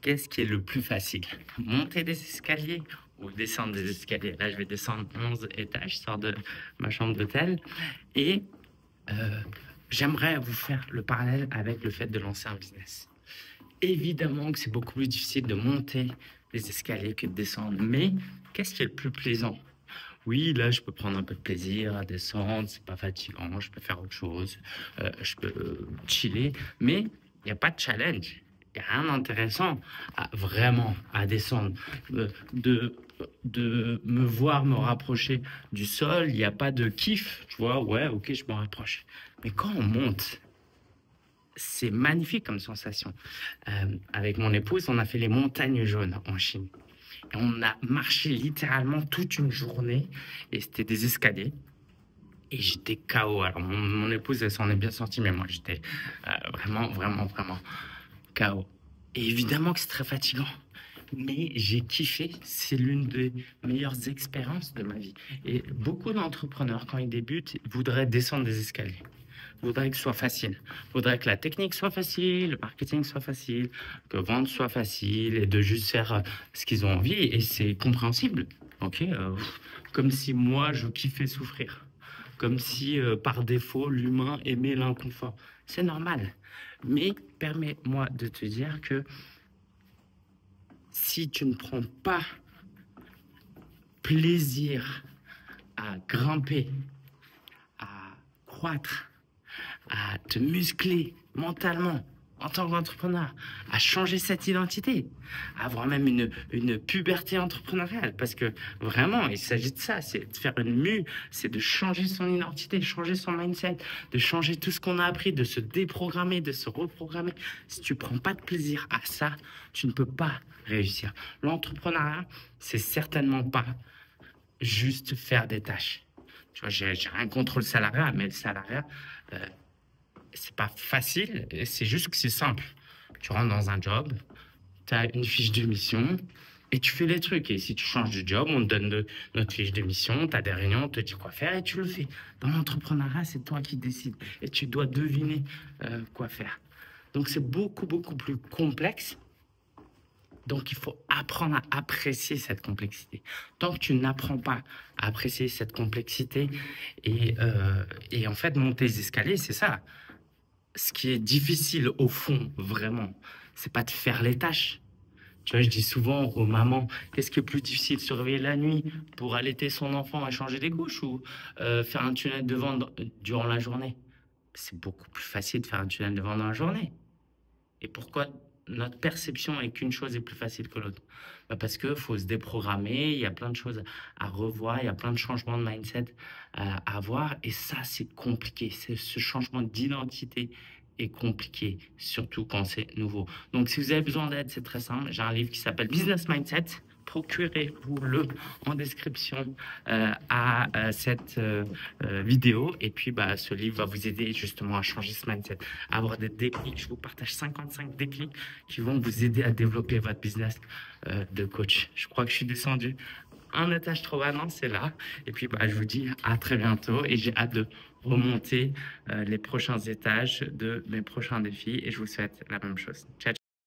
Qu'est-ce qui est le plus facile? Monter des escaliers ou descendre des escaliers? Là, je vais descendre 11 étages, je sors de ma chambre d'hôtel et euh, j'aimerais vous faire le parallèle avec le fait de lancer un business. Évidemment que c'est beaucoup plus difficile de monter les escaliers que de descendre, mais qu'est-ce qui est le plus plaisant? Oui, là, je peux prendre un peu de plaisir à descendre, c'est pas fatigant, je peux faire autre chose, je peux chiller, mais il n'y a pas de challenge. Il n'y a rien d'intéressant à vraiment à descendre. De, de me voir me rapprocher du sol, il n'y a pas de kiff, tu vois, ouais, ok, je me rapproche. Mais quand on monte, c'est magnifique comme sensation. Avec mon épouse, on a fait les montagnes jaunes en Chine. Et on a marché littéralement toute une journée et c'était des escaliers. Et j'étais KO. Alors, mon épouse, elle s'en est bien sortie, mais moi, j'étais vraiment, vraiment, vraiment KO. Et évidemment que c'est très fatigant. Mais j'ai kiffé. C'est l'une des meilleures expériences de ma vie. Et beaucoup d'entrepreneurs, quand ils débutent, voudraient descendre des escaliers. Voudraient que ce soit facile. Voudraient que la technique soit facile, le marketing soit facile, que vendre soit facile et de juste faire ce qu'ils ont envie. Et c'est compréhensible. Ok, comme si moi, je kiffais souffrir. Comme si, par défaut, l'humain aimait l'inconfort. C'est normal. Mais permets-moi de te dire que si tu ne prends pas plaisir à grimper, à croître, à te muscler mentalement en tant qu'entrepreneur, à changer cette identité, à avoir même une puberté entrepreneuriale. Parce que vraiment, il s'agit de ça, c'est de faire une mue, c'est de changer son identité, changer son mindset, de changer tout ce qu'on a appris, de se déprogrammer, de se reprogrammer. Si tu prends pas de plaisir à ça, tu ne peux pas réussir. L'entrepreneuriat, c'est certainement pas juste faire des tâches. Tu vois, j'ai rien contre le salariat, mais le salariat, euh, c'est pas facile, c'est juste que c'est simple. Tu rentres dans un job, tu as une fiche de mission et tu fais les trucs. Et si tu changes de job, on te donne notre fiche de mission, tu as des réunions, on te dit quoi faire et tu le fais. Dans l'entrepreneuriat, c'est toi qui décides et tu dois deviner quoi faire. Donc c'est beaucoup, beaucoup plus complexe. Donc, il faut apprendre à apprécier cette complexité. Tant que tu n'apprends pas à apprécier cette complexité et en fait, monter les escaliers, c'est ça. Ce qui est difficile au fond, vraiment, c'est pas de faire les tâches. Tu vois, je dis souvent aux mamans, qu'est-ce qui est plus difficile, se réveiller la nuit pour allaiter son enfant et changer des couches ou faire un tunnel de vent durant la journée? C'est beaucoup plus facile de faire un tunnel de vent dans la journée. Et pourquoi notre perception est qu'une chose est plus facile que l'autre? Bah parce que faut se déprogrammer, il y a plein de choses à revoir, il y a plein de changements de mindset à avoir, et ça, c'est compliqué. Ce changement d'identité est compliqué, surtout quand c'est nouveau. Donc, si vous avez besoin d'aide, c'est très simple. J'ai un livre qui s'appelle Business Mindset. Procurez-vous-le en description à cette vidéo. Et puis, bah, ce livre va vous aider justement à changer ce mindset, à avoir des déclics. Je vous partage 55 déclics qui vont vous aider à développer votre business de coach. Je crois que je suis descendu un étage trop bas, non, c'est là. Et puis, bah, je vous dis à très bientôt et j'ai hâte de remonter les prochains étages de mes prochains défis et je vous souhaite la même chose. Ciao, ciao.